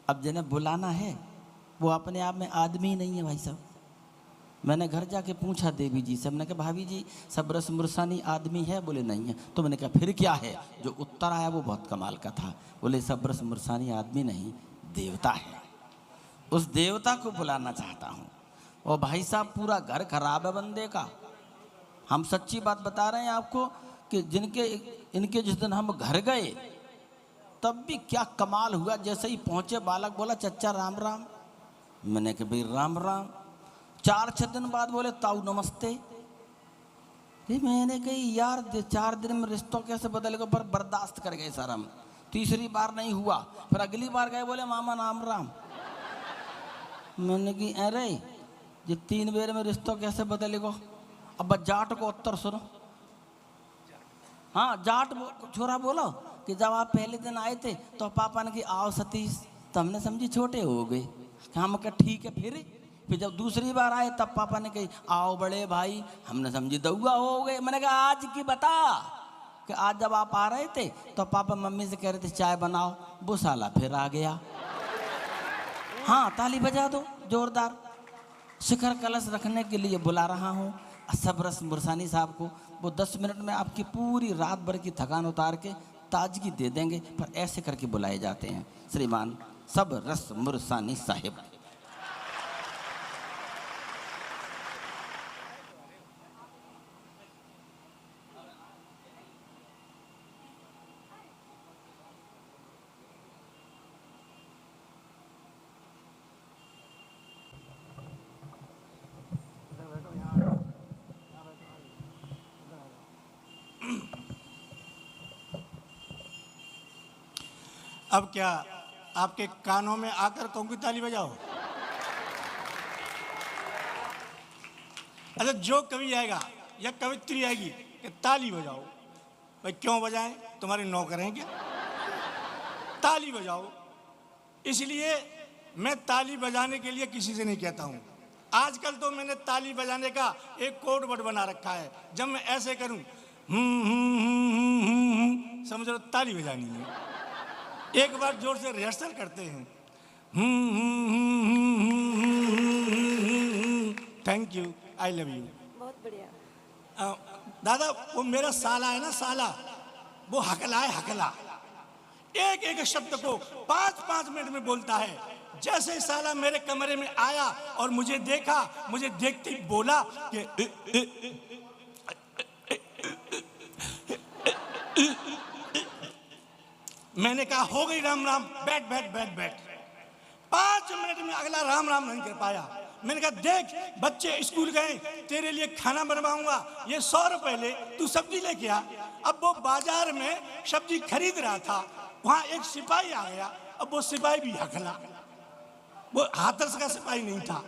अब जिन्हें बुलाना है वो अपने आप में आदमी ही नहीं है भाई साहब। मैंने घर जाके पूछा देवी जी से, हमने कहा भाभी जी सबरस मुरसानी आदमी है? बोले नहीं है। तो मैंने कहा फिर क्या है? जो उत्तर आया वो बहुत कमाल का था। बोले सबरस मुरसानी आदमी नहीं, देवता है। उस देवता को बुलाना चाहता हूँ। और भाई साहब पूरा घर खराब है बंदे का। हम सच्ची बात बता रहे हैं आपको कि इनके जिस दिन हम घर गए तब भी क्या कमाल हुआ। जैसे ही पहुंचे बालक बोला चच्चा राम राम। मैंने कहा भाई राम राम। 4-6 दिन बाद बोले ताऊ नमस्ते। मैंने कही यार 4 दिन में रिश्तों कैसे बदल गए, पर बर्दाश्त कर गए सर हम। तीसरी बार नहीं हुआ, फिर अगली बार गए बोले मामा राम राम। मैंने की अरे ये 3 बेर में रिश्तों कैसे बदल गो। अब जाट को उत्तर सुनो। हाँ जाट छोरा बोलो कि जब आप पहले दिन आए थे तो पापा ने कि आओ सतीश, तो हमने समझी छोटे हो गए। हम कहा ठीक है। फिर जब दूसरी बार आए तब पापा ने कही आओ बड़े भाई, हमने समझी दौआ हो गए। मैंने कहा आज की बता कि आज जब आप आ रहे थे तो पापा मम्मी से कह रहे थे चाय बनाओ, वो साला फिर आ गया। हाँ ताली बजा दो जोरदार। शिखर कलश रखने के लिए बुला रहा हूँ सबरस मुरसानी साहब को। वो 10 मिनट में आपकी पूरी रात भर की थकान उतार के ताजगी दे देंगे, पर ऐसे करके बुलाए जाते हैं श्रीमान सबरस मुरसानी साहिब। अब क्या आपके कानों में आकर कौन की ताली बजाओ? अच्छा जो कवि आएगा या कवित्री आएगी कि ताली बजाओ, भाई क्यों बजाएं? तुम्हारे नौकर हैं क्या? ताली बजाओ। इसलिए मैं ताली बजाने के लिए किसी से नहीं कहता हूं। आजकल तो मैंने ताली बजाने का एक कोड वर्ड बना रखा है। जब मैं ऐसे करूं समझ लो ताली बजानी है। एक बार जोर से रिहर्सल करते हैं। Thank you, I love you. बहुत बढ़िया। दादा वो मेरा साला है ना, साला वो हकला है, हकला। एक एक शब्द को 5-5 मिनट में बोलता है। जैसे ही साला मेरे कमरे में आया और मुझे देखा, मुझे देखते ही बोला कि मैंने कहा हो गई राम राम, बैठ बैठ बैठ बैठ। 5 मिनट में अगला राम राम नहीं कर पाया। मैंने कहा देख बच्चे स्कूल गए, तेरे लिए खाना बनवाऊंगा, ये 100 रुपए ले, तू सब्जी लेके आ। अब वो बाजार में सब्जी खरीद रहा था, वहां एक सिपाही आ गया। अब वो सिपाही भी हकला, वो हाथरस का सिपाही नहीं था,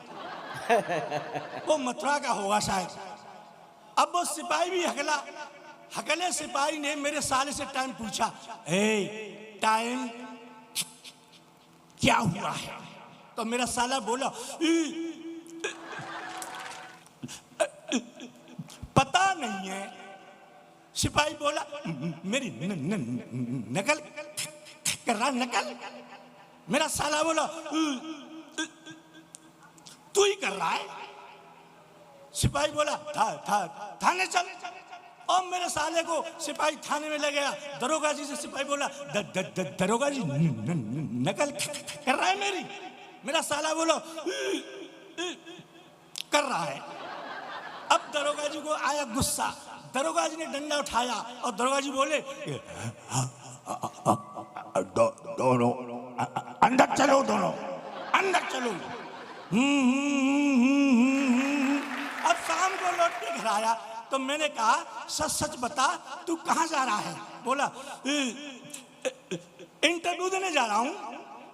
वो मथुरा का होगा शायद। अब वो सिपाही भी हकला। हकले सिपाही ने मेरे साले से टाइम पूछा, टाइम क्या हुआ है? तो मेरा साला बोला पता नहीं है। सिपाही बोला मेरी नकल कर रहा, नकल। मेरा साला बोला तू ही कर रहा है। सिपाही बोला थाने चल। और मेरे साले को सिपाही थाने में ले गया। दरोगा जी से सिपाही बोला दरोगा जी नकल कर रहा है मेरी। मेरा साला बोला कर रहा है। अब दरोगा जी को आया गुस्सा। दरोगा जी ने डंडा उठाया और दरोगा जी बोले दोनों अंदर चलो, दोनों अंदर चलो। अब शाम को लौट के घर आया तो मैंने कहा सच सच बता तू कहाँ जा रहा है? बोला इंटरव्यू देने जा रहा हूँ।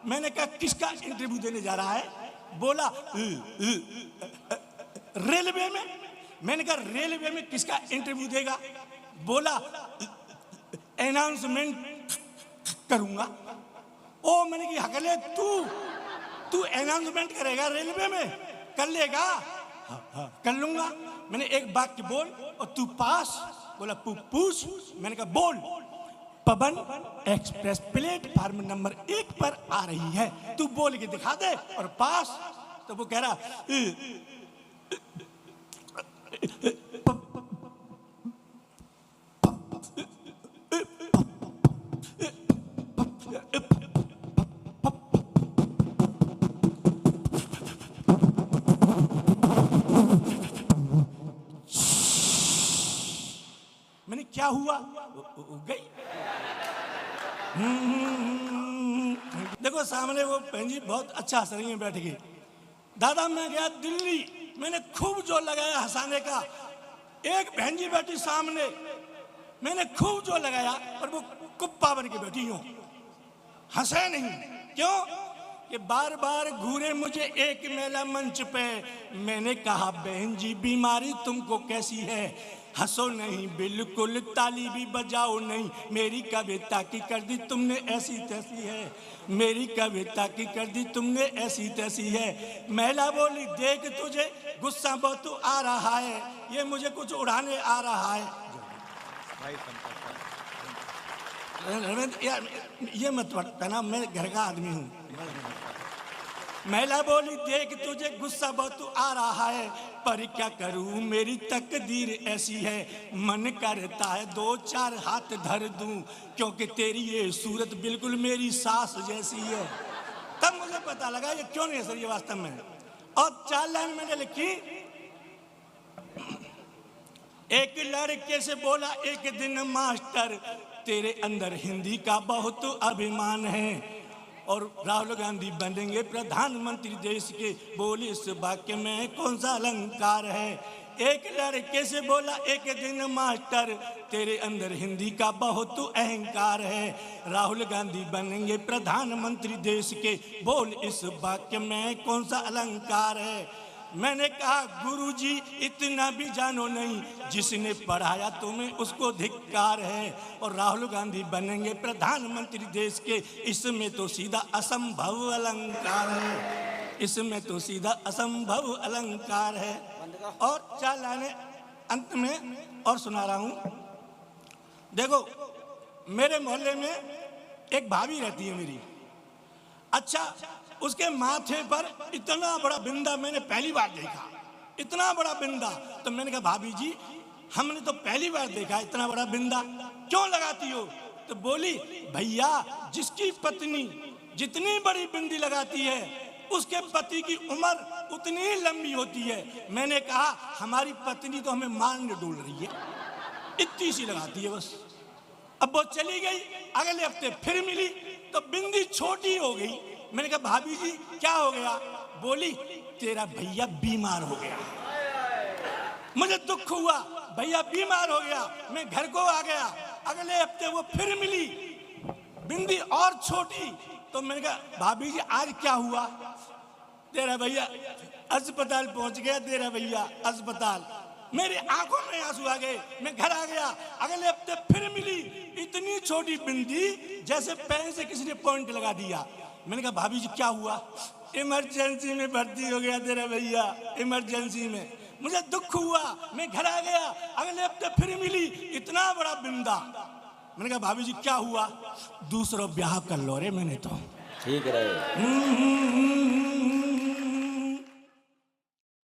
मैंने कहा किसका इंटरव्यू देने जा रहा है? बोला रेलवे में। मैंने कहा रेलवे में किसका इंटरव्यू देगा? बोला अनाउंसमेंट करूंगा। ओ मैंने कहा हकले तू अनाउंसमेंट करेगा रेलवे में? कर लेगा? हाँ, कर लूंगा। मैंने एक वाक्य बोल और तू पास। बोला पूछ। मैंने कहा बोल। पवन एक्सप्रेस प्लेटफार्म नंबर 1 पर आ रही है, तू बोल के दिखा दे और पास। तो वो कह रहा मैंने क्या हुआ, गई। देखो सामने वो बहन जी बहुत अच्छा हंस रही है बैठ के। दादा मैं गया दिल्ली, मैंने खूब जोर लगाया हंसाने का। एक बहन जी बैठी सामने, मैंने खूब जोर लगाया और वो कुप्पा बन के बैठी हूँ, हंसे नहीं। क्यों कि बार बार घूरे मुझे एक मेला मंच पे। मैंने कहा बहन जी बीमारी तुमको कैसी है, हंसो नहीं बिल्कुल, ताली भी बजाओ नहीं, मेरी कविता की कर दी तुमने ऐसी तैसी है, मेरी कविता की कर दी तुमने ऐसी तैसी है। महिला बोली देख तुझे गुस्सा बहुत आ रहा है, ये मुझे कुछ उड़ाने आ रहा है। यार ये मत कहना, मैं घर का आदमी हूँ। महिला बोली देख तुझे गुस्सा बहुत आ रहा है, पर क्या करूं मेरी तकदीर ऐसी है, मन करता है 2-4 हाथ धर दूं, क्योंकि तेरी ये सूरत बिल्कुल मेरी सास जैसी है। तब मुझे पता लगा ये क्यों नहीं है सर ये वास्तव में। और 4 लाइन मैंने लिखी। एक लड़के से बोला एक दिन मास्टर, तेरे अंदर हिंदी का बहुत अभिमान है और राहुल गांधी बनेंगे प्रधानमंत्री देश के, बोली इस वाक्य में कौन सा अलंकार है। एक लड़के से बोला एक दिन मास्टर, तेरे अंदर हिंदी का बहुत अहंकार है, राहुल गांधी बनेंगे प्रधानमंत्री देश के, बोल इस वाक्य में कौन सा अलंकार है। मैंने कहा गुरुजी इतना भी जानो नहीं, जिसने पढ़ाया तुम्हें उसको धिक्कार है, और राहुल गांधी बनेंगे प्रधानमंत्री देश के, इसमें तो सीधा असंभव अलंकार है, इसमें तो सीधा असंभव अलंकार है। और 4 लाइनें अंत में और सुना रहा हूं। देखो मेरे मोहल्ले में एक भाभी रहती है मेरी। अच्छा उसके माथे पर इतना बड़ा बिंदा मैंने पहली बार देखा, इतना बड़ा बिंदा। तो मैंने कहा भाभी जी हमने तो पहली बार देखा इतना बड़ा बिंदा, क्यों लगाती हो। तो बोली भैया जिसकी पत्नी जितनी बड़ी बिंदी लगाती है उसके पति की उम्र उतनी लंबी होती है। मैंने कहा हमारी पत्नी तो हमें मारने डोल रही है, इतनी सी लगाती है बस। अब वो चली गई, अगले हफ्ते फिर मिली तो बिंदी छोटी हो गई। मैंने कहा भाभी जी क्या हो गया। बोली तेरा भैया बीमार हो गया। मुझे दुख हुआ, भैया बीमार हो गया। मैं घर को आ गया, अगले हफ्ते वो फिर मिली, बिंदी और छोटी। तो मैंने कहा भाभी जी आज क्या हुआ। तेरा भैया अस्पताल पहुंच गया, तेरा भैया अस्पताल। मेरी आंखों में आंसू आ गए। मैं घर आ गया, अगले हफ्ते फिर मिली, इतनी छोटी बिंदी जैसे पेन से किसी ने पॉइंट लगा दिया। मैंने कहा भाभी जी क्या हुआ। इमरजेंसी में भर्ती हो गया तेरा भैया, इमरजेंसी में। मुझे दुख हुआ, मैं घर आ गया, अगले हफ्ते फिर मिली, इतना बड़ा बिंदा। मैंने कहा भाभी जी क्या हुआ। दूसरा ब्याह कर लो रे मैंने तो। ठीक रहे।